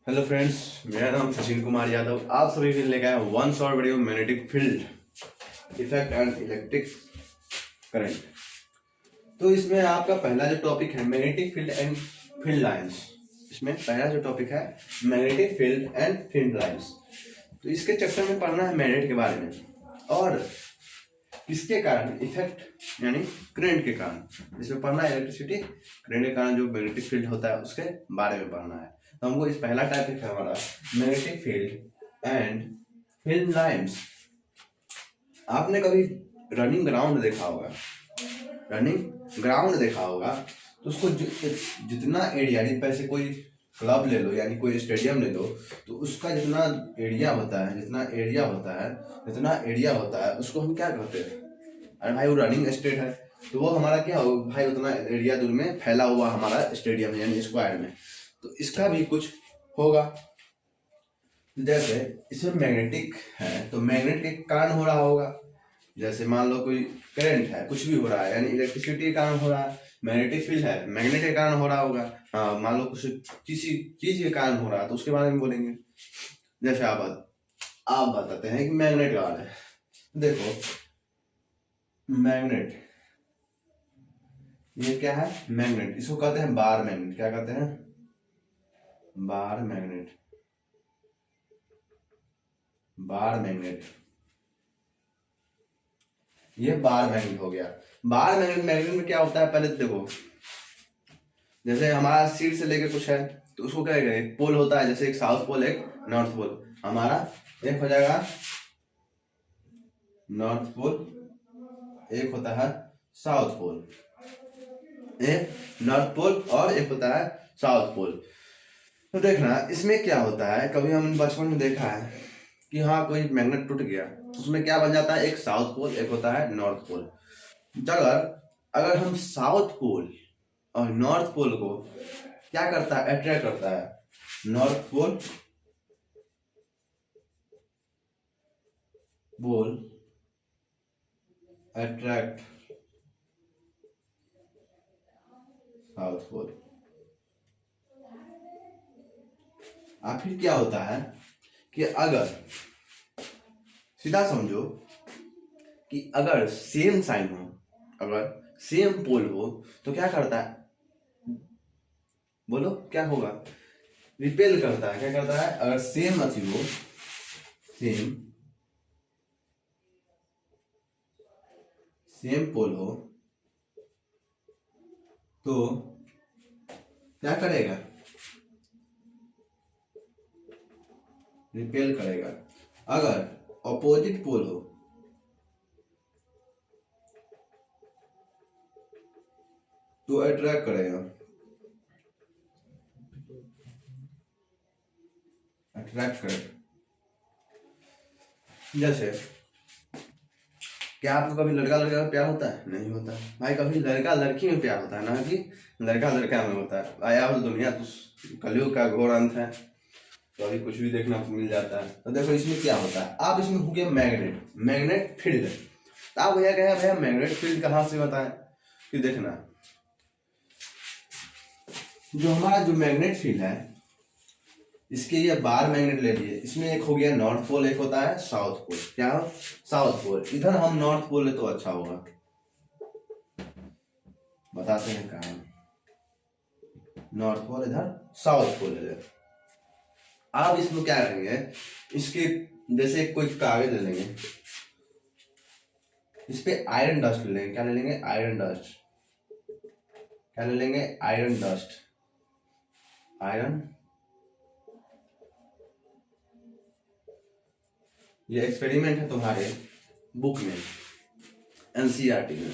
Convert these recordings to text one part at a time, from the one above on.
Hello friends, मेरा नाम सचिन कुमार यादव। आप सभी के लिए लेकर आया one short video magnetic field effect and electric current. तो इसमें आपका पहला जो टॉपिक है magnetic field and field lines. इसमें पहला जो टॉपिक है magnetic field and field lines. तो इसके चैप्टर में पढ़ना है मैग्नेट के बारे में और किसके कारण इफेक्ट यानी करंट के कारण। इसमें पढ़ना है इलेक्ट्रिसिटी करंट के कारण जो मैग्नेटिक फील्ड होता है उसके बारे में पढ़ना है। तो हमको इस पहला टॉपिक है हमारा magnetic field and field lines. आपने कभी रनिंग ग्राउंड देखा होगा, रनिंग ग्राउंड देखा होगा तो उसको जितना एरिया, जैसे कोई क्लब ले लो यानी कोई स्टेडियम ले लो, तो उसका जितना एरिया होता है उसको हम क्या कहते हैं? अरे भाई वो रनिंग स्टेट है तो वो हमारा क्या हो भाई, उतना एरिया दूर में फैला हुआ हमारा स्टेडियम है यानी स्क्वायर में। तो इसका भी कुछ होगा। जैसे इसमें मैग्नेटिक है तो मैग्नेट के कारण हो रहा होगा। जैसे मान लो कोई करंट है, कुछ भी हो रहा है यानी इलेक्ट्रिसिटी के कारण हो रहा है। मैग्नेटिक फील्ड है, मैग्नेट के कारण हो रहा होगा। हाँ, मान लो कुछ किसी चीज के कारण हो रहा है तो उसके बारे में बोलेंगे। जैसे आप बताते हैं कि मैग्नेट गार्ड है। देखो मैग्नेट, ये क्या है? मैग्नेट। इसको कहते हैं बार मैग्नेट। क्या कहते हैं? Bar magnet. बार मैग्नेट, ये बार मैग्नेट हो गया। बार मैग्नेट, मैग्नेट में क्या होता है पहले तो देखो, जैसे हमारा सीट से लेके कुछ है तो उसको क्या करेंगे, एक पोल होता है, जैसे एक साउथ पोल एक नॉर्थ पोल। हमारा एक हो जाएगा नॉर्थ पोल, एक होता है साउथ पोल। एक नॉर्थ पोल और एक होता है साउथ पोल। तो देखना इसमें क्या होता है, कभी हम बचपन में देखा है कि हाँ कोई मैग्नेट टूट गया, उसमें क्या बन जाता है, एक साउथ पोल एक होता है नॉर्थ पोल। अगर अगर हम साउथ पोल और नॉर्थ पोल को क्या करता है, अट्रैक्ट करता है। North pole attract south pole. और फिर क्या होता है कि अगर सीधा समझो कि अगर सेम साइन हो, अगर सेम पोल हो तो क्या करता है, बोलो क्या होगा? रिपेल करता है। क्या करता है? अगर सेम अथी हो, सेम पोल हो तो क्या करेगा? रिपेल करेगा। अगर अपोजिट पोल हो तो अट्रैक्ट करेगा। अट्रैक्ट करेगा। जैसे क्या आपको कभी लड़का लड़का में प्यार होता है? नहीं होता भाई। कभी लड़का लड़की में प्यार होता है, ना कि लड़का लड़का में होता है। आया हो दुनिया तो कलयुग का घोर अंत है, तो अभी कुछ भी देखना मिल जाता है। तो देखो इसमें क्या होता है, आप इसमें हो गया मैग्नेट फील्ड। तो आप भैया कहे भैया मैग्नेट फील्ड कहाँ से बताएं? कि देखना जो हमारा जो मैग्नेट फील्ड है, इसके ये बार मैग्नेट ले लिए। इसमें एक हो गया नॉर्थ पोल, एक होता है साउथ पोल। क्या हो? South pole. इधर हम नॉर्थ पोल ले तो अच्छा होगा, बताते हैं कहा नॉर्थ पोल, इधर साउथ पोल है। आप इसमें क्या करेंगे, इसके जैसे कोई कागज ले लेंगे, इस पे आयरन डस्ट ले लेंगे। क्या ले लेंगे? Iron dust. क्या ले लेंगे? Iron dust. आयरन, ये एक्सपेरिमेंट है तुम्हारे बुक में, एनसीईआरटी में।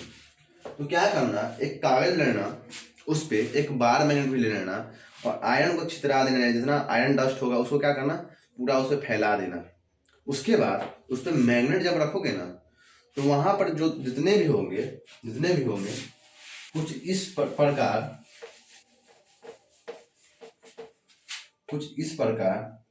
तो क्या करना, एक कागज लेना, उस पे एक बार मैग्नेट भी ले लेना और आयरन को छितरा देना। जितना आयरन डस्ट होगा उसको क्या करना, पूरा उसे फैला देना। उसके बाद उस पर मैग्नेट जब रखोगे ना, तो वहां पर जो जितने भी होंगे कुछ इस प्रकार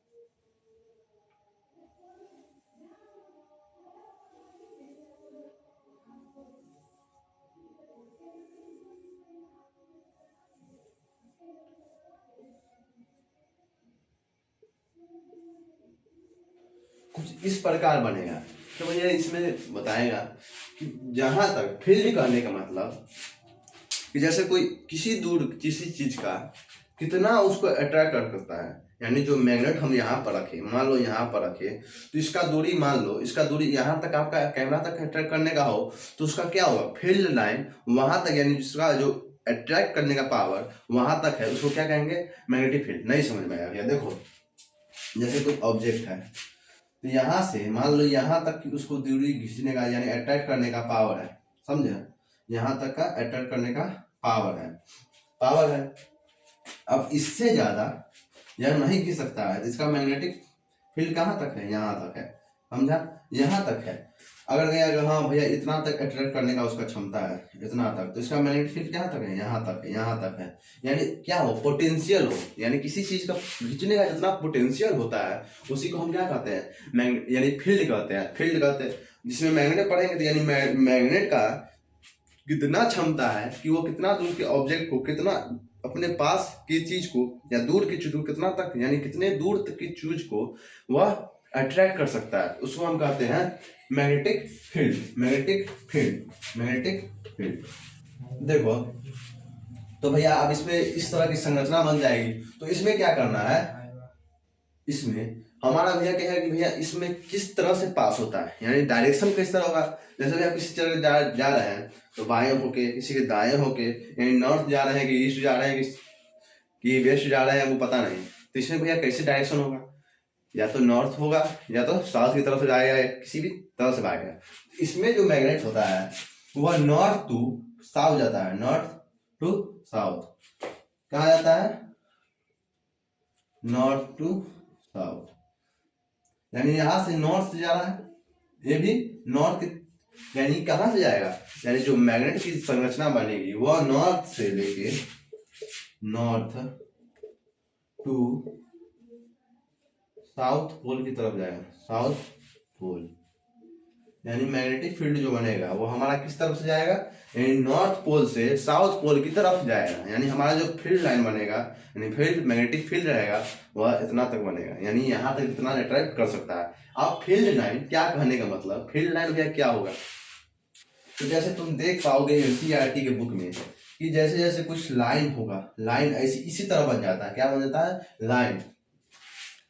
किस प्रकार बनेगा। तो भैया इसमें बताएगा कि जहां तक फील्ड करने का मतलब कि जैसे कोई किसी चीज का कितना उसको अट्रैक्ट करता है, यानी जो मैग्नेट हम यहाँ पर रखे, मान लो यहाँ पर रखे, तो इसका दूरी मान लो, इसका दूरी यहाँ तक आपका कैमरा तक अट्रैक्ट करने का हो, तो उसका क्या होगा, फील्ड लाइन वहां तक, यानी जिसका जो अट्रैक्ट करने का पावर वहां तक है, उसको क्या कहेंगे, मैग्नेटिक फील्ड। नहीं समझ में आया? देखो जैसे कोई ऑब्जेक्ट है, तो यहाँ से मान लो यहाँ तक की उसको दूरी खींचने का यानी अट्रैक्ट करने का पावर है, समझे, यहाँ तक का अट्रैक्ट करने का पावर है। अब इससे ज्यादा यह नहीं खींच सकता है, इसका मैग्नेटिक फील्ड कहाँ तक है, यहाँ तक है, समझा, यहाँ तक है। अगर गया हाँ भैया इतना तक अट्रैक्ट करने का उसका क्षमता है, इतना तक, तो इसका मैग्नेटिक फील्ड कहाँ तक है, यहाँ तक है, यहाँ तक है। यानी क्या हो, पोटेंशियल हो, यानी किसी चीज का खींचने का जितना पोटेंशियल होता है उसी को हम क्या कहते हैं, यानी फील्ड कहते हैं। जिसमें मैग्नेट पढ़ेंगे तो यानी मैग्नेट का कितना क्षमता है कि वो कितना दूर के ऑब्जेक्ट को, कितना अपने पास की चीज को या दूर की चीज को कितना तक, यानी कितने दूर तक की चीज को वह अट्रैक्ट कर सकता है, उसको हम कहते हैं मैग्नेटिक फील्ड। देखो तो भैया अब इसमें इस तरह की संरचना बन जाएगी। तो इसमें क्या करना है, इसमें हमारा भैया क्या है कि भैया इसमें किस तरह से पास होता है, यानी डायरेक्शन किस तरह होगा। जैसे भैया किसी जगह जा रहे हैं तो बाएं होके, किसी के दाएं होके, यानी नॉर्थ जा रहे हैं कि ईस्ट जा रहे हैं कि वेस्ट जा रहे हैं, वो पता नहीं। तो इसमें भैया कैसे डायरेक्शन होगा, या तो नॉर्थ होगा या तो साउथ की तरफ से जाएगा, या किसी भी तरह से जाएगा। इसमें जो मैग्नेट होता है वह नॉर्थ टू साउथ जाता है, नॉर्थ टू साउथ। कहाँ जाता है, नॉर्थ टू साउथ, यानी यहां से नॉर्थ से जा रहा है, ये भी नॉर्थ, यानी कहां से जाएगा, यानी जो मैग्नेट की संरचना बनेगी वह नॉर्थ से लेके नॉर्थ टू साउथ पोल की तरफ जाएगा, साउथ पोल। यानी मैग्नेटिक फील्ड जो बनेगा वो हमारा किस तरफ से जाएगा, यानी नॉर्थ पोल से साउथ पोल की तरफ जाएगा। यानी हमारा जो फील्ड लाइन बनेगा, यानी फील्ड मैग्नेटिक फील्ड रहेगा वह इतना तक बनेगा, यानी यहाँ तक इतना अट्रैक्ट कर सकता है। अब फील्ड लाइन क्या कहने का मतलब, फील्ड लाइन भैया क्या होगा, तो जैसे तुम देख पाओगे एनसीईआरटी के बुक में कि जैसे जैसे कुछ लाइन होगा, लाइन ऐसी इसी तरह बन जाता है, क्या बन जाता है, लाइन।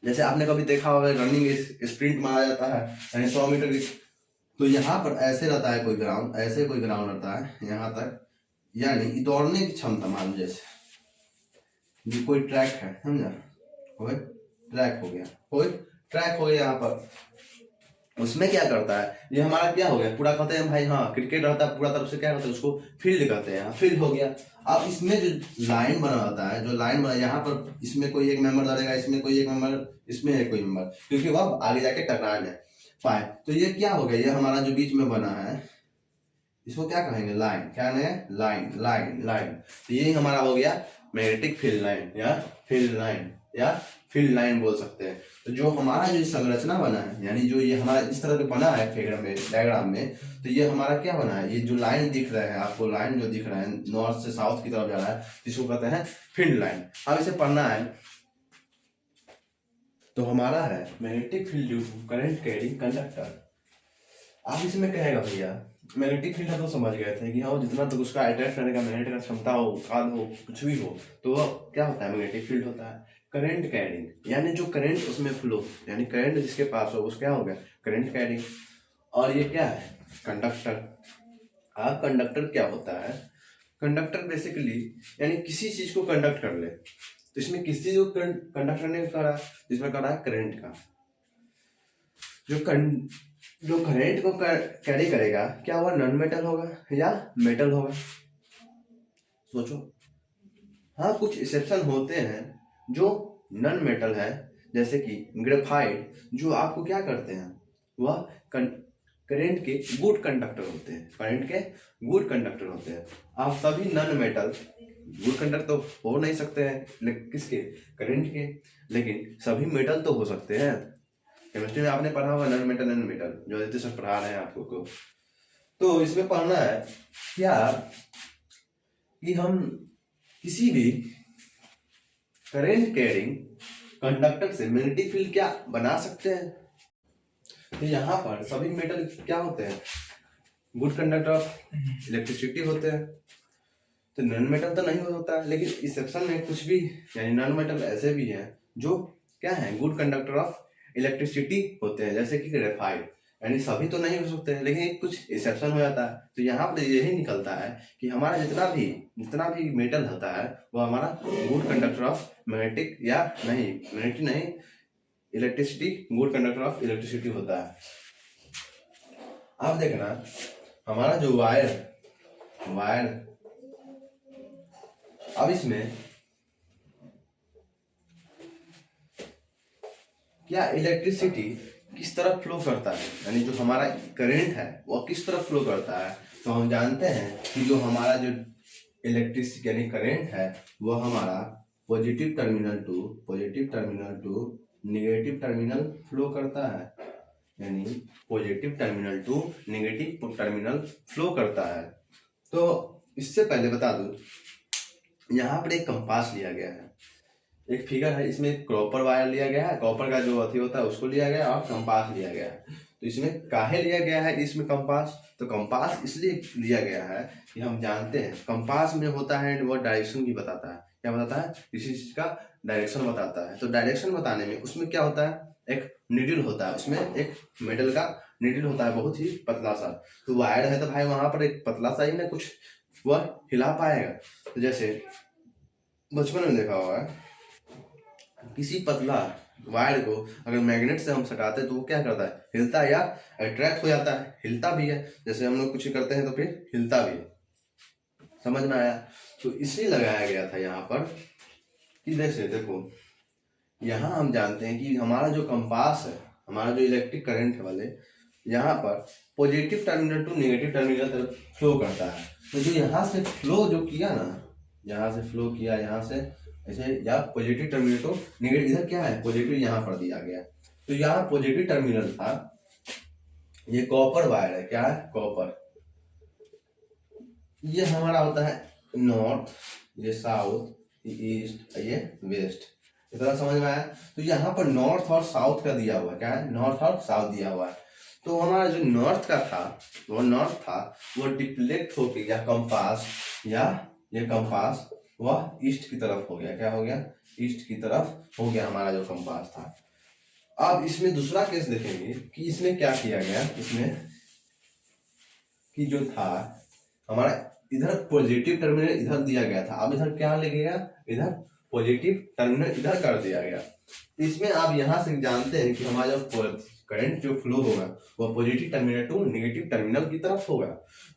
जैसे आपने कभी देखा होगा रनिंग स्प्रिंट मारा जाता है, यानी 100 मीटर की, तो यहाँ पर ऐसे रहता है कोई ग्राउंड, ऐसे कोई ग्राउंड रहता है यहाँ तक, यानी दौड़ने की क्षमता, मान लो जैसे कोई ट्रैक है, समझा, कोई ट्रैक हो गया यहाँ पर, उसमें क्या करता है, ये हमारा क्या हो गया, पूरा कहते हैं भाई, हाँ क्रिकेट रहता है पूरा तरफ से, क्या कहते हैं उसको फील्ड कहते हैं, फील्ड हो गया। अब इसमें जो लाइन बना रहता है, जो लाइन बना, यहाँ पर इसमें कोई एक मेंबर डालेगा, इसमें कोई एक मेंबर, इसमें है कोई मेंबर, क्योंकि वह आगे जाके टकरा न पाए। तो ये क्या हो गया, ये हमारा जो बीच में बना है इसको क्या कहेंगे, लाइन। क्या है, लाइन। तो ये हमारा हो गया मैग्नेटिक फील्ड लाइन या फील्ड लाइन बोल सकते हैं। तो जो हमारा जो संरचना बना है, यानी जो ये हमारा इस तरह से बना है डायग्राम में, तो ये हमारा क्या बना है, ये जो लाइन दिख रहा है आपको, लाइन जो दिख रहा है नॉर्थ से साउथ की तरफ जा रहा है, इसको कहते हैं फील्ड लाइन। अब इसे पढ़ना है तो हमारा है magnetic field due to current carrying conductor. आप इसमें कहेगा भैया मैग्नेटिक फील्ड है तो समझ गए थे कि हाँ जितना तक उसका अट्रैक्ट करने का मैग्नेट का क्षमता हो, काल हो, कुछ भी हो, तो वह क्या होता है, मैग्नेटिक फील्ड होता है। करंट कैरिंग, यानी जो करंट उसमें फ्लो, यानी करंट जिसके पास हो उस क्या हो गया, करंट कैरिंग। और ये क्या है, कंडक्टर। अब कंडक्टर क्या होता है, कंडक्टर बेसिकली यानी किसी चीज को कंडक्ट कर ले, तो इसमें किस चीज को कंडक्ट करने का करा, जिसमें करा है करंट का। जो करंट को कैरी करेगा, क्या वह नॉन मेटल होगा या मेटल होगा, सोचो। हाँ कुछ एक्सेप्शन होते हैं जो नॉन मेटल है, जैसे कि ग्रेफाइट, जो आपको क्या करते हैं, वह करंट के गुड कंडक्टर होते हैं, आप सभी नॉन मेटल गुड कंडक्टर तो हो नहीं सकते हैं किसके, करंट के, लेकिन सभी मेटल तो हो सकते हैं। केमिस्ट्री में आपने पढ़ा होगा नॉन मेटल, जो आदित्य सर पढ़ा रहे हैं आपको को। तो इसमें पढ़ना है क्या कि हम किसी भी करंट कैरिंग कंडक्टर से मैग्नेटिक फील्ड क्या बना सकते हैं। तो यहाँ पर सभी मेटल क्या होते हैं, गुड कंडक्टर ऑफ इलेक्ट्रिसिटी होते हैं। तो नॉन मेटल तो नहीं होता है, लेकिन एक्सेप्शन में कुछ भी यानी नॉन मेटल ऐसे भी हैं जो क्या है, गुड कंडक्टर ऑफ इलेक्ट्रिसिटी होते हैं, जैसे कि ग्रेफाइट। यानी सभी तो नहीं हो सकते हैं, लेकिन कुछ एक्सेप्शन हो जाता है। तो यहाँ पर यही निकलता है कि हमारा जितना भी मेटल होता है वो हमारा गुड कंडक्टर ऑफ मैग्नेटिक या नहीं मैग्नेटिक नहीं electricity, good conductor of electricity होता है। आप देखना हमारा जो वायर अब इसमें क्या इलेक्ट्रिसिटी किस तरह फ्लो करता है, यानी जो हमारा करंट है वो किस तरह फ्लो करता है। तो हम जानते हैं कि जो हमारा जो इलेक्ट्रिसिटी यानी करंट है वो हमारा positive terminal to negative terminal flow करता है, यानी positive terminal to negative terminal flow करता है। तो इससे पहले बता दूं, यहाँ पर एक कंपास लिया गया है, एक फिगर है, इसमें कॉपर वायर लिया गया है, कॉपर का जो अथी होता है उसको लिया गया है, और कंपास लिया गया है। तो इसमें काहे लिया गया है इसमें कंपास, तो कंपास इसलिए लिया गया है कि हम जानते हैं कंपास में होता है वो डायरेक्शन भी बताता है। क्या बताता है, किसी चीज का डायरेक्शन बताता है। तो डायरेक्शन बताने में उसमें क्या होता है, एक नीडल होता है, उसमें एक मेटल का नीडल होता है, बहुत ही पतला सा। तो वायर है तो भाई वहां पर एक पतला सा ही ना कुछ वह हिला पाएगा। तो जैसे बचपन में देखा होगा, किसी पतला वायर को अगर मैग्नेट से हम सटाते हैं तो वो क्या करता है, हिलता है या अट्रैक्ट हो जाता है, हिलता भी है। जैसे हम लोग कुछ करते हैं तो फिर हिलता भी है। समझ में आया। तो इसलिए लगाया गया था यहाँ पर कि जैसे देखो यहाँ हम जानते हैं कि हमारा जो कंपास है, हमारा जो इलेक्ट्रिक करंट है वाले, यहाँ पर positive terminal to negative terminal तरफ फ्लो करता है। तो जो यहाँ से फ्लो जो किया ना, यहाँ से फ्लो किया, यहाँ से ऐसे या पॉजिटिव टर्मिनल टू नेगेटिव, इधर क्या है पॉजिटिव यहाँ पर दिया गया। तो यहाँ पॉजिटिव टर्मिनल था, ये कॉपर वायर है, क्या है कॉपर। ये हमारा होता है नॉर्थ, ये साउथ, ये ईस्ट, ये वेस्ट। इतना समझ में आया। तो यहाँ पर नॉर्थ और साउथ का दिया हुआ है, क्या है नॉर्थ और साउथ दिया हुआ है। तो हमारा जो नॉर्थ का था वो डिफ्लेक्ट होके या कंपास या ये कंपास वह ईस्ट की तरफ हो गया। क्या हो गया, ईस्ट की तरफ हो गया हमारा जो कंपास था। अब इसमें दूसरा केस देखेंगे कि इसमें क्या किया गया, इसमें कि जो था हमारा इधर पॉजिटिव टर्मिनल इधर दिया गया था, अब इधर क्या लगेगा, इधर पॉजिटिव टर्मिनल इधर कर दिया गया। इसमें आप यहाँ से जानते हैं कि हमारा जो करंट जो फ्लो होगा वो positive terminal to negative terminal की तरफ होगा।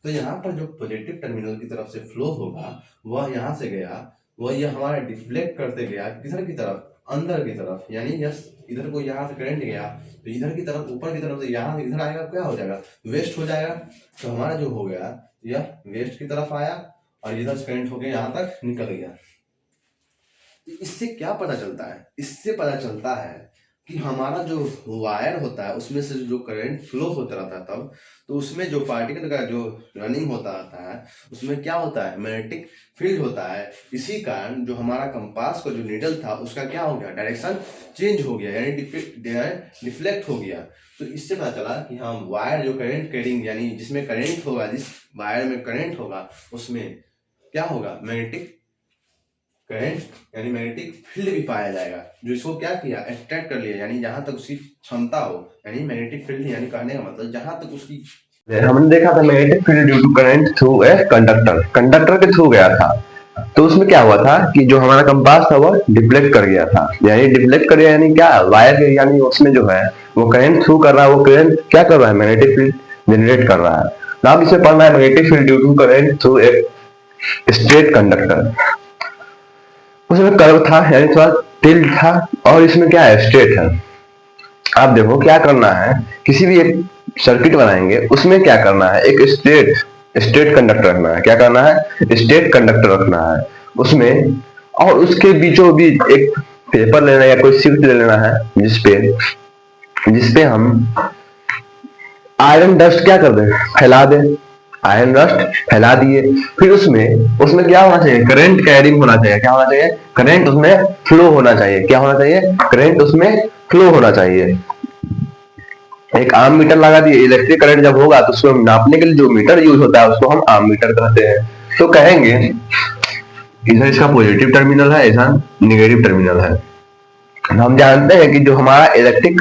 तो यहाँ पर जो पॉजिटिव टर्मिनल की तरफ से फ्लो होगा वह यहाँ से गया, वह ये हमारा डिफ्लेक्ट करते गया किधर की तरफ, अंदर की तरफ। यानी यस इधर को यहाँ से करंट गया तो इधर की तरफ, ऊपर की तरफ से यहाँ इधर आएगा, क्या हो जाएगा वेस्ट हो जाएगा। तो हमारा जो हो गया यह वेस्ट की तरफ आया और इधर से करंट होकर यहाँ तक निकल गया। इससे क्या पता चलता है, इससे पता चलता है कि हमारा जो वायर होता है उसमें से जो करंट फ्लो होता रहता है तब, तो उसमें जो पार्टिकल का जो रनिंग होता है उसमें क्या होता है, मैग्नेटिक फील्ड होता है। इसी कारण जो हमारा कंपास का जो नीडल था उसका क्या हो गया, डायरेक्शन चेंज हो गया, यानी डिफ्लेक्ट हो गया। तो इससे पता चला कि हाँ वायर जो करंट कैरिंग यानी जिसमें करंट होगा, जिस वायर में करंट होगा उसमें क्या होगा, मैग्नेटिक करंट यानी मैग्नेटिक फील्ड भी पाया जाएगा, जो इसको क्या किया, एक्सट्रैक्ट कर लिया। यानी जहां तक उसकी क्षमता हो, यानी मैग्नेटिक फील्ड यानी कहने का मतलब जहां तक उसकी, हमने देखा था magnetic field due to current through a conductor के थ्रू गया था। तो उसमें क्या हुआ था कि जो हमारा कंपास था वो डिफ्लेक्ट कर गया था। यानी डिफ्लेक्ट कर गया यानी क्या, वायर यानी उसमें जो है वो करंट थ्रू कर रहा है, वो करंट क्या कर रहा है, मैग्नेटिक फील्ड जनरेट कर रहा है। तो आप इसे पढ़ना है magnetic field due to current through a straight conductor. उसमें कर्व था यानी थोड़ा टिल्ट था, और इसमें क्या है, स्ट्रेट है। आप देखो क्या करना है, किसी भी एक सर्किट बनाएंगे उसमें क्या करना है, एक स्ट्रेट कंडक्टर रखना है। क्या करना है, स्ट्रेट कंडक्टर रखना है उसमें, और उसके बीचों बीच एक पेपर लेना या कोई शीट ले लेना है जिसपे हम आयरन डस्ट क्या कर दें, फैला दें। आयरन डस्ट फैला दिए, फिर उसमें क्या होना चाहिए, करंट कैरिंग होना चाहिए। क्या होना चाहिए, करंट उसमें फ्लो होना चाहिए। क्या होना चाहिए, करंट उसमें फ्लो होना चाहिए। एक आम मीटर लगा दिए, इलेक्ट्रिक करंट जब होगा तो उसको नापने के लिए जो मीटर यूज होता है उसको हम आम मीटर कहते हैं। तो कहेंगे इधर इसका पॉजिटिव टर्मिनल है, ऐसा निगेटिव टर्मिनल है। हम जानते हैं कि जो हमारा इलेक्ट्रिक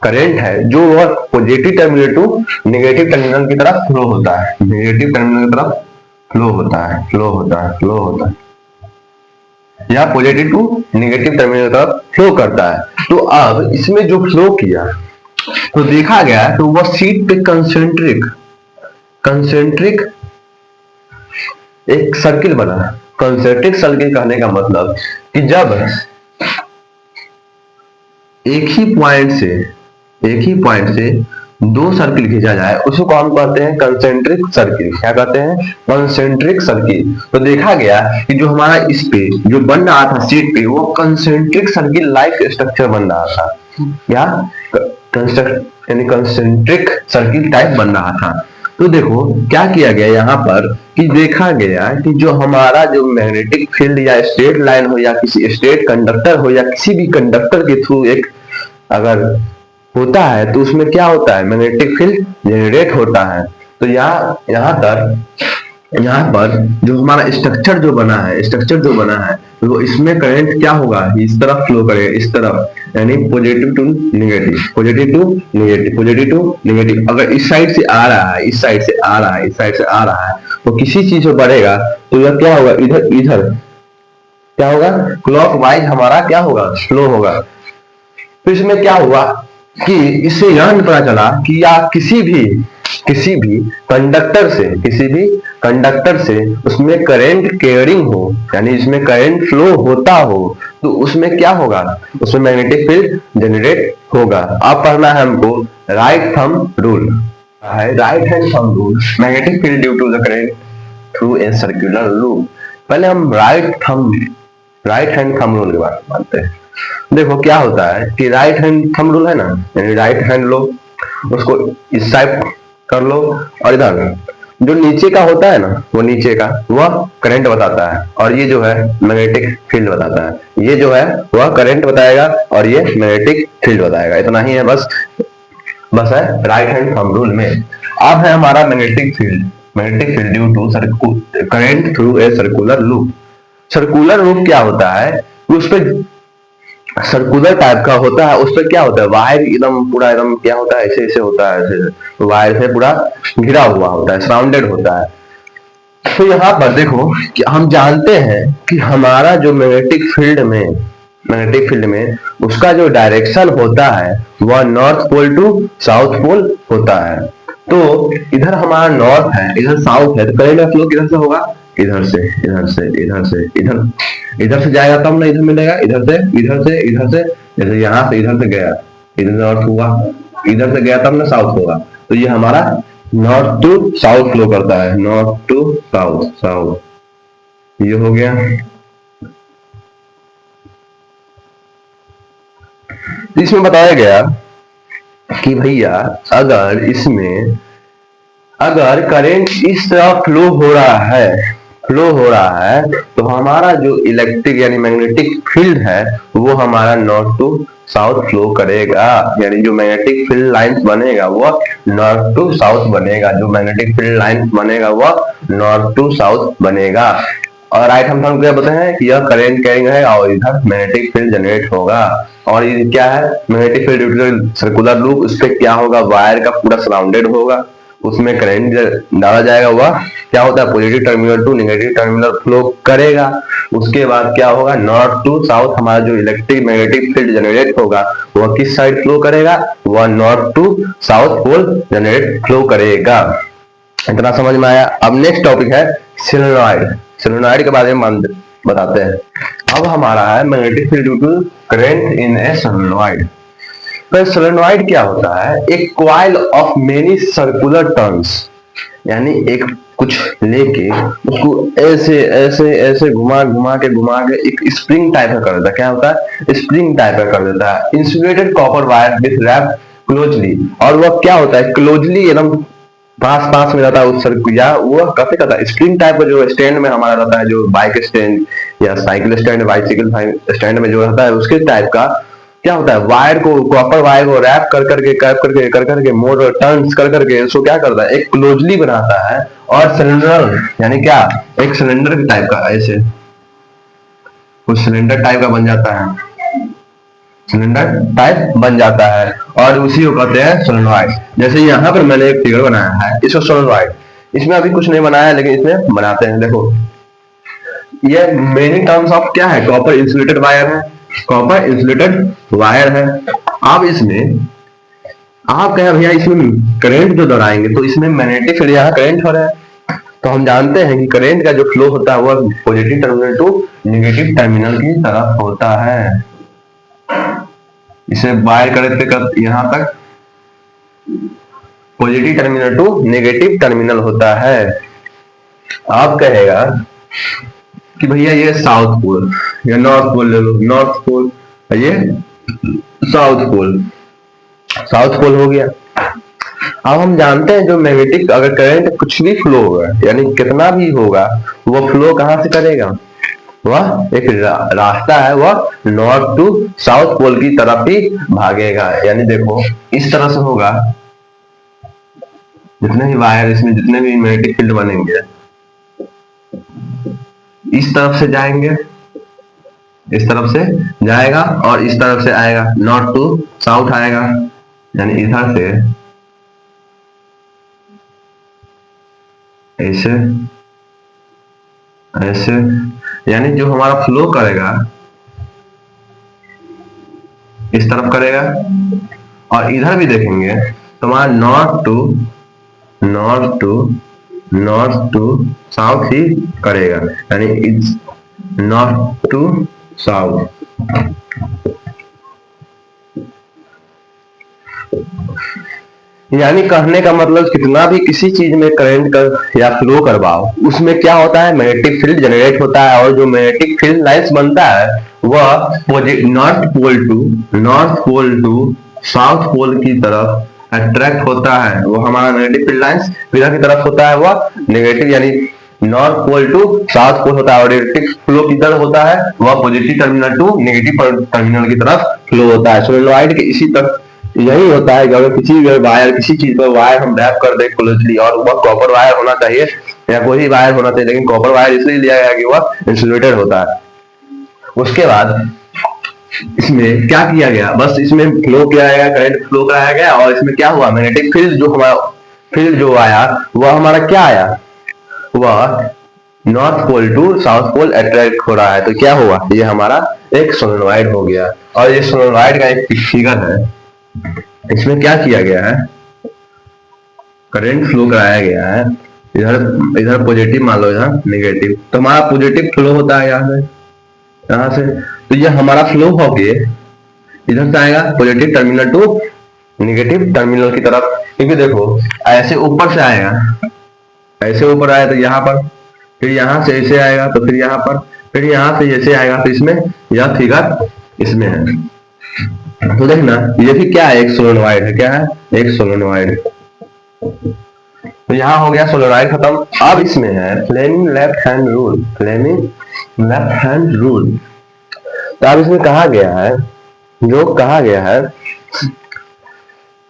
करंट है जो वह positive terminal to negative terminal की तरफ फ्लो होता है, निगेटिव टर्मिनल की तरफ फ्लो होता है या पॉजिटिव टू निगेटिव टर्मिनल की तरफ फ्लो करता है। तो अब इसमें जो फ्लो किया तो देखा गया तो वह शीट पे कंसेंट्रिक एक सर्किल बना। कंसेंट्रिक सर्किल कहने का मतलब कि जब एक ही पॉइंट से दो सर्किल खींचा जाए उसको हम कहते हैं कंसेंट्रिक सर्किल। क्या कहते हैं? Concentric circle. तो देखा गया कि जो हमारा इस पे जो बन रहा था शीट पे वो कंसेंट्रिक सर्किल लाइक स्ट्रक्चर बन रहा था, या कंसेंट्रिक सर्किल टाइप बन रहा था। तो देखो क्या किया गया यहाँ पर कि देखा गया कि जो हमारा जो मैग्नेटिक फील्ड या स्ट्रेट लाइन हो या किसी स्ट्रेट कंडक्टर हो या किसी भी कंडक्टर के थ्रू एक अगर होता है तो उसमें क्या होता है? मैग्नेटिक फील्ड जनरेट होता है। तो यहाँ पर जो हमारा स्ट्रक्चर जो बना है वो इसमें करंट क्या होगा? इस तरफ फ्लो करेगा, इस तरफ, यानी पॉजिटिव टू नेगेटिव। अगर इस साइड से आ रहा है, इस साइड से आ रहा है तो किसी चीज में बढ़ेगा तो यह क्या होगा? इधर क्या होगा? क्लॉकवाइज हमारा क्या होगा? फ्लो होगा। तो इसमें क्या हुआ कि इससे यह पता चला कि या किसी भी कंडक्टर से उसमें करंट कैरिंग हो, यानी इसमें करंट फ्लो होता हो तो उसमें क्या होगा? उसमें मैग्नेटिक फील्ड जनरेट होगा। अब पढ़ना है हमको right thumb rule. Right hand thumb rule, magnetic field due to the current through a circular loop. पहले हम राइट हैंड थंब रूल के बारे में मानते हैं। देखो क्या होता है कि राइट हैंड थंब रूल है ना, यानी राइट हैंड लो, उसको इस साइड कर लो और इधर जो नीचे का होता है ना, वो नीचे का वह करंट बताता है और ये जो है मैग्नेटिक फील्ड बताता है। ये जो है वह करंट बताएगा और ये मैग्नेटिक फील्ड बताएगा। इतना ही है बस है राइट हैंड थंब रूल में। अब है हमारा magnetic field due to current through a circular loop. Circular loop क्या होता है? उस पर सर्कुलर टाइप का होता है, उस पर क्या होता है? वायर पूरा क्या होता है? ऐसे होता है, ऐसे वायर से पूरा घिरा हुआ होता है, सराउंडेड होता है। तो यहाँ पर देखो कि हम जानते हैं कि हमारा जो मैग्नेटिक फील्ड में उसका जो डायरेक्शन होता है वह north pole to south pole होता है। तो इधर हमारा नॉर्थ है, इधर साउथ है, तो करंट का फ्लो किधर से होगा? इधर से जाएगा तब ना इधर मिलेगा, इधर से जैसे यहाँ से इधर से गया, इधर नॉर्थ हुआ, इधर से गया तब ना साउथ होगा। तो ये हमारा नॉर्थ टू साउथ फ्लो करता है, नॉर्थ टू साउथ ये हो गया। इसमें बताया गया कि भैया अगर करंट इस तरह फ्लो हो रहा है तो हमारा जो इलेक्ट्रिक यानी मैग्नेटिक फील्ड है वो हमारा नॉर्थ टू साउथ फ्लो करेगा, यानी जो मैग्नेटिक फील्ड लाइंस बनेगा वो नॉर्थ टू साउथ बनेगा, जो मैग्नेटिक फील्ड लाइंस बनेगा वो नॉर्थ टू साउथ बनेगा। और राइट हम क्या बताए हैं कि यह करंट कैरिंग है और इधर मैग्नेटिक फील्ड जनरेट होगा। और ये क्या है? मैग्नेटिक फील्ड सर्कुलर लूप, उस पर क्या होगा? वायर का पूरा सराउंडेड होगा, उसमें करंट डाला जाएगा, वह क्या होता है? Positive terminal to negative terminal flow करेगा। उसके बाद क्या होगा? नॉर्थ टू साउथ हमारा जो इलेक्ट्रिक मैग्नेटिक फील्ड जनरेट होगा वह किस साइड फ्लो करेगा? वह north to south pole generate flow करेगा। इतना समझ में आया? अब नेक्स्ट टॉपिक है सोलेनॉइड के बारे में बताते हैं। अब हमारा है magnetic field due to current in a solenoid. तो सोलेनॉइड क्या होता है? एक coil of many circular turns, यानी एक कुछ लेके उसको ऐसे घुमा के एक स्प्रिंग टाइप का कर देता है। क्या होता है? स्प्रिंग टाइप का कर देता है। Insulated copper wire with wrap closely, और वह क्या होता है? क्लोजली एकदम पास में रहता है उस सर्कुलर, या वो कैसे करता है? स्प्रिंग टाइप का जो स्टैंड में हमारा रहता है, जो बाइक स्टैंड या साइकिल स्टैंड, बाइसिकल स्टैंड में जो रहता है उसके टाइप का क्या होता है, वायर को, कॉपर वायर को रैप कर करके मोर टर्न्स कर करके उसको क्या करता है, एक क्लोजली बनाता है, और सिलेंडर यानी क्या, एक सिलेंडर टाइप का, ऐसे कुछ सिलेंडर टाइप का बन जाता है, सिलेंडर टाइप बन जाता है, और उसी को कहते हैं सोलेनॉइड। जैसे यहाँ पर मैंने एक फिगर बनाया है, इसको सोलेनॉइड, इसमें अभी कुछ नहीं बनाया है लेकिन इसमें बनाते हैं। देखो ये मेनी टर्म्स ऑफ क्या है, कॉपर इंसुलेटेड वायर है, कॉपर इंसुलेटेड वायर है। अब इसमें आप कहें भैया इसमें करंट जो दौड़ाएंगे तो इसमें मैग्नेटिक फील्ड, यहाँ करंट हो रहा है, तो हम जानते हैं कि करंट का जो फ्लो होता है वह positive terminal to negative terminal की तरफ होता है। इसे वायर करते कर यहाँ तक positive terminal to negative terminal होता है। आप कहेगा कि भैया ये साउथ पोल या नॉर्थ पोल ले लो, नॉर्थ पोल, ये साउथ पोल, साउथ पोल हो गया। अब हम जानते हैं जो मैग्नेटिक अगर करंट कुछ भी फ्लो होगा यानी कितना भी होगा, वो फ्लो कहां से करेगा, वह एक रास्ता है, वह नॉर्थ टू साउथ पोल की तरफ ही भागेगा। यानी देखो इस तरह से होगा, जितने भी वायर इसमें जितने भी मैग्नेटिक फील्ड बनेंगे इस तरफ से जाएंगे, इस तरफ से जाएगा और इस तरफ से आएगा, नॉर्थ टू साउथ आएगा, यानी इधर से ऐसे ऐसे, यानी जो हमारा फ्लो करेगा इस तरफ करेगा, और इधर भी देखेंगे तो हमारा नॉर्थ टू साउथ ही करेगा, यानी इट्स नॉर्थ टू साउथ। यानी कहने का मतलब कितना भी किसी चीज में करंट कर या फ्लो करवाओ उसमें क्या होता है, मैग्नेटिक फील्ड जनरेट होता है, और जो मैग्नेटिक फील्ड लाइन्स बनता है वह north pole to south pole की तरफ अट्रैक्ट होता है। वो हमारा मैग्नेटिक फील्ड लाइन्स किधर की तरफ होता है, वह नेगेटिव यानी north pole to south pole होता है, और इलेक्ट्रिक फ्लो किधर होता है, वह positive terminal to negative terminal की तरफ फ्लो होता है। सोलेनॉइड के इसी तरह यही होता है कि अगर किसी वायर, किसी चीज पर वायर हम रैप कर दे क्लोजली, और वह कॉपर वायर होना चाहिए या कोई भी वायर होना चाहिए, लेकिन कॉपर वायर इसलिए लिया गया कि वह इंसुलेटेड होता है। उसके बाद इसमें क्या किया गया, बस इसमें फ्लो किया गया, करंट फ्लो कराया गया, और इसमें क्या हुआ, मैग्नेटिक फील्ड जो हमारा फील्ड जो आया वह हमारा क्या आया, वह north pole to south pole attract हो रहा है। तो क्या हुआ, ये हमारा एक सोलेनॉइड हो गया। और ये सोलेनॉइड का एक फिगर है, इसमें क्या किया गया है, करंट फ्लो कराया गया है, इधर इधर पॉजिटिव मान लो, इधर नेगेटिव, तो हमारा पॉजिटिव फ्लो होता है यहाँ से, तो ये हमारा फ्लो होके इधर से आएगा positive terminal to negative terminal की तरफ। क्योंकि देखो ऐसे ऊपर से आएगा, ऐसे ऊपर आया तो यहाँ पर, फिर यहाँ से ऐसे आएगा तो फिर यहाँ पर, फिर यहाँ से ऐसे आएगा, तो इसमें यह फिगर इसमें है। तो देखना ये भी क्या है, एक सोलेनॉइड है, क्या है, एक सोलेनॉइड। तो यहाँ हो गया सोलेनॉइड खत्म। अब इसमें है Fleming left hand rule, Fleming left hand rule. तो अब इसमें कहा गया है, जो कहा गया है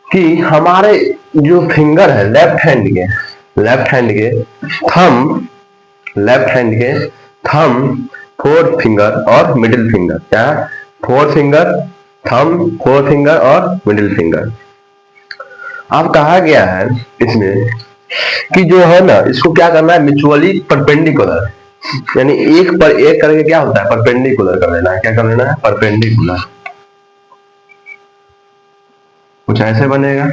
कि हमारे जो फिंगर है लेफ्ट हैंड के थंब, फोर्थ फिंगर और मिडिल फिंगर, क्या है, fourth finger, thumb, fourth finger और मिडिल फिंगर। अब कहा गया है इसमें कि जो है ना, इसको क्या करना है, म्यूचुअली परपेंडिकुलर, यानी एक पर एक करके क्या होता है, परपेंडिकुलर कर लेना है। क्या कर लेना है, परपेंडिकुलर। कुछ ऐसे बनेगा।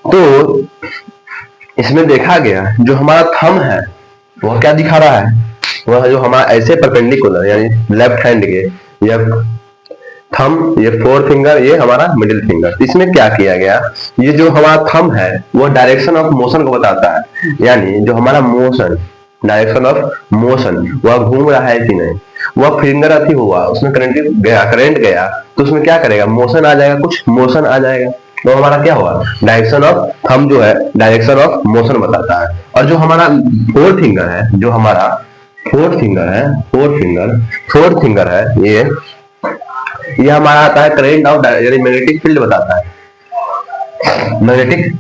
तो इसमें देखा गया जो हमारा थंब है वह क्या दिखा रहा है, वह जो हमारा ऐसे परपेंडिकुलर यानी लेफ्ट हैंड के, या थंब, ये फोर्थ फिंगर, ये हमारा मिडिल फिंगर। इसमें क्या किया गया, ये जो हमारा थंब है वो डायरेक्शन ऑफ मोशन को बताता है, यानी जो हमारा मोशन, डायरेक्शन ऑफ मोशन, वह घूम रहा है कि नहीं, वह फिंगर अथी हुआ, उसमें करंट गया तो उसमें क्या करेगा, मोशन आ जाएगा, कुछ मोशन आ जाएगा, तो हमारा क्या हुआ, डायरेक्शन ऑफ थंब जो है डायरेक्शन ऑफ मोशन बताता है। और जो हमारा फोर्थ फिंगर है, जो हमारा फोर्थ फिंगर है, ये ये हमारा आता है करंट ऑफ यानी मैग्नेटिक फील्ड बताता है, मैग्नेटिक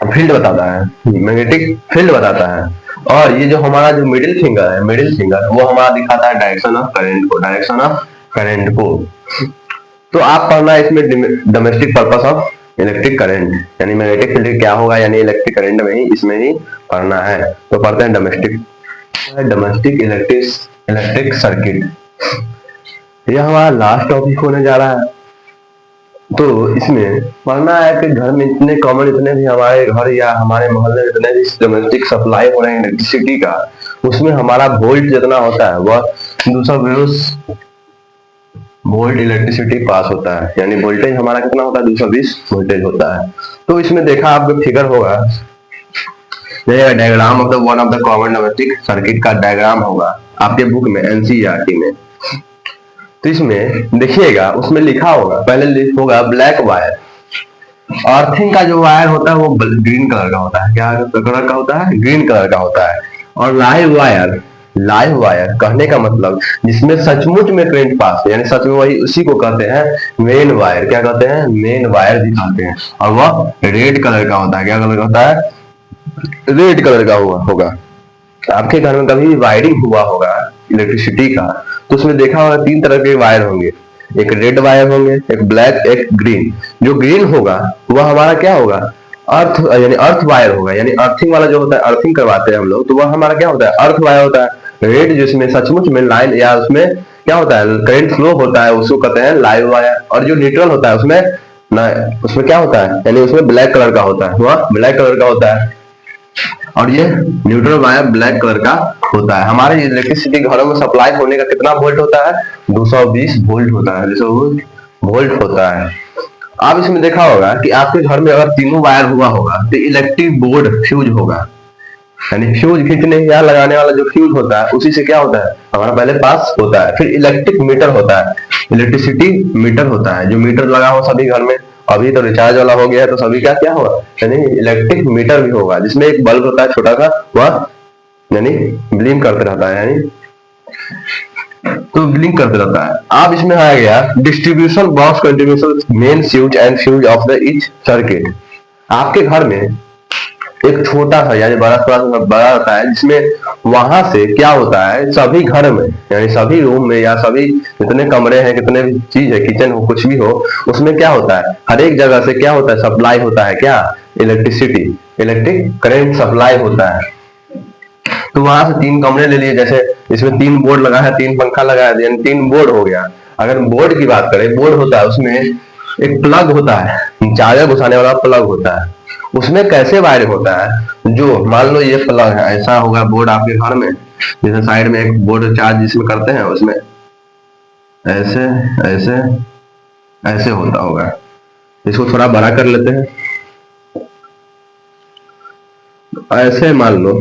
फील्ड बताता है, मैग्नेटिक फील्ड बताता है। और ये जो हमारा जो मिडिल फिंगर है, मिडिल फिंगर वो हमारा दिखाता है डायरेक्शन ऑफ करंट को, डायरेक्शन ऑफ करंट को। तो आप पढ़ना है इसमें domestic purpose of electric current, यानी मैग्नेटिक फील्ड क्या होगा, यानी इलेक्ट्रिक करंट में ही इसमें ही पढ़ना है। तो पढ़ते हैं डोमेस्टिक इलेक्ट्रिक सर्किट। यह हमारा लास्ट टॉपिक होने जा रहा है। तो इसमें पढ़ना है कि घर में इतने कॉमन, इतने भी हमारे घर या हमारे मोहल्ले में इतने भी डोमेस्टिक सप्लाई हो रहे हैं इलेक्ट्रिसिटी का, उसमें हमारा वोल्ट जितना होता है वह 220 वोल्ट इलेक्ट्रिसिटी पास होता है, यानी वोल्टेज हमारा कितना होता है, 220 वोल्टेज होता है। तो इसमें देखा आपको फिगर होगा, diagram of the one of the common domestic circuit का डायग्राम होगा आपके बुक में एनसीईआरटी में। तो इसमें देखिएगा, उसमें लिखा होगा, पहले होगा ब्लैक वायर। अर्थिंग का जो वायर होता है वो ग्रीन कलर का होता है। क्या कलर का होता है? ग्रीन कलर का होता है। और लाइव वायर कहने का मतलब जिसमें सचमुच में करंट पास, यानी सच में वही उसी को कहते हैं मेन वायर। क्या कहते हैं? मेन वायर दिखाते हैं। और वह रेड कलर का होता है। क्या कलर का होता है? रेड कलर का होगा। आपके घर में कभी वायरिंग हुआ होगा इलेक्ट्रिसिटी का, तो उसमें देखा होगा 3 तरह के वायर होंगे, एक रेड वायर होंगे, एक ब्लैक, एक ग्रीन। जो ग्रीन होगा वह हमारा क्या होगा? अर्थ, यानी अर्थ वायर होगा, यानी अर्थिंग वाला जो होता है, अर्थिंग करवाते हैं हम लोग, तो वह हमारा क्या होता है? अर्थ वायर होता है। रेड जिसमें सचमुच में लाइन या उसमें क्या होता है, करंट फ्लो होता है, उसको कहते हैं लाइव वायर। और जो न्यूट्रल होता है उसमें क्या होता है, यानी उसमें ब्लैक कलर का होता है, वह ब्लैक कलर का होता है। और ये न्यूट्रल वायर ब्लैक कलर का होता है। हमारे इलेक्ट्रिसिटी घरों में सप्लाई होने का कितना वोल्ट होता है? 220 वोल्ट होता है, 220 वोल्ट होता है। आप इसमें देखा होगा कि आपके घर में अगर तीनों वायर हुआ होगा तो इलेक्ट्रिक बोर्ड फ्यूज होगा, यानी फ्यूज खींचने या लगाने वाला जो फ्यूज होता है उसी से क्या होता है, हमारा पहले पास होता है। फिर इलेक्ट्रिक मीटर होता है, इलेक्ट्रिसिटी मीटर होता है, जो मीटर लगा हो सभी घर में। अभी तो रिचार्ज वाला हो गया है, तो सभी का क्या होगा, यानी इलेक्ट्रिक मीटर भी होगा, जिसमें एक बल्ब होता है छोटा सा, वह यानी ब्लिंक करते रहता है, यानी तो ब्लिंक करते रहता है। अब इसमें आ गया distribution box contribution main fuse and fuse of the each circuit. आपके घर में एक छोटा सा यानी बड़ा होता है, जिसमें वहां से क्या होता है, सभी घर में यानी सभी रूम में या सभी जितने कमरे हैं, कितने भी चीज है, किचन हो, कुछ भी हो, उसमें क्या होता है, हर एक जगह से क्या होता है, सप्लाई होता है, क्या, इलेक्ट्रिसिटी, इलेक्ट्रिक करंट सप्लाई होता है। तो वहां से 3 कमरे ले लिए, जैसे इसमें 3 बोर्ड लगा है, 3 पंखा लगा है, यानी 3 बोर्ड हो गया। अगर बोर्ड की बात करें, बोर्ड होता है, उसमें एक प्लग होता है, चार्जर घुसाने वाला प्लग होता है। उसमें कैसे वायर होता है, जो मान लो ये प्लग है, ऐसा होगा बोर्ड आपके घर में, जैसे साइड में एक बोर्ड चार्ज जिसमें करते हैं, उसमें ऐसे ऐसे ऐसे होता होगा। इसको थोड़ा बड़ा कर लेते हैं, ऐसे मान लो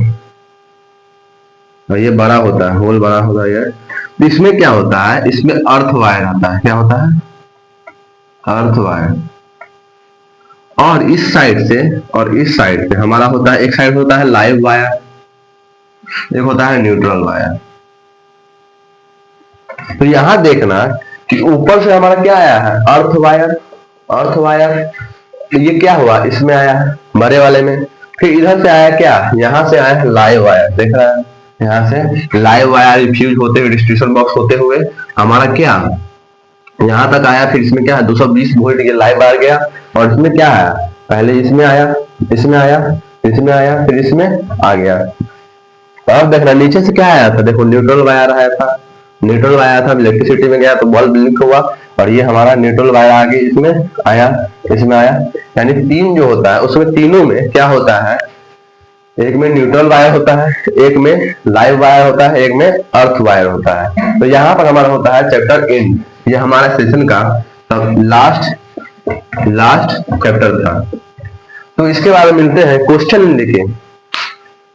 ये बड़ा होता है, होल बड़ा होता है। इसमें क्या होता है, इसमें अर्थ वायर आता है। क्या होता है? Earth wire. और इस साइड से और इस साइड से हमारा होता है, एक साइड होता है लाइव वायर, एक होता है न्यूट्रल वायर। तो यहां देखना कि ऊपर से हमारा क्या आया है, अर्थ वायर, अर्थ वायर। तो ये क्या हुआ, इसमें आया है बड़े वाले में। फिर इधर से आया क्या, यहां से आया है लाइव वायर, देख रहा है, यहाँ से लाइव वायर फ्यूज होते हुए, डिस्ट्रीब्यूशन बॉक्स होते हुए हमारा क्या यहां तक आया। फिर इसमें क्या है, 220 वोल्ट के लाइव वायर गया, और इसमें क्या आया, पहले इसमें आया, इसमें आया, इसमें आया, फिर इसमें आ गया। अब देखना नीचे से क्या आया था, देखो न्यूट्रल वायर आया था, न्यूट्रल वायर था, इलेक्ट्रिसिटी में गया तो बल्ब ब्लिंक हुआ, और ये हमारा न्यूट्रल वायर आगे इसमें आया, इसमें आया। यानी 3 जो होता है उसमें तीनों में क्या होता है, एक में न्यूट्रल वायर होता है, एक में लाइव वायर होता है, एक में अर्थ वायर होता है। तो यहाँ पर हमारा होता है चैप्टर एंड, ये हमारा सेशन का लास्ट चैप्टर था। तो इसके बाद मिलते हैं क्वेश्चन लेके।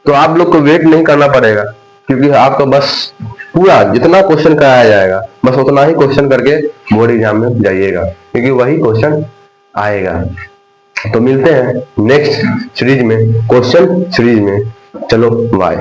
तो आप लोग को वेट नहीं करना पड़ेगा, क्योंकि आपको बस पूरा जितना क्वेश्चन कराया जाएगा बस उतना ही क्वेश्चन करके बोर्ड एग्जाम में जाइएगा, क्योंकि वही क्वेश्चन आएगा। तो मिलते हैं नेक्स्ट सीरीज में, क्वेश्चन सीरीज में। चलो बाय।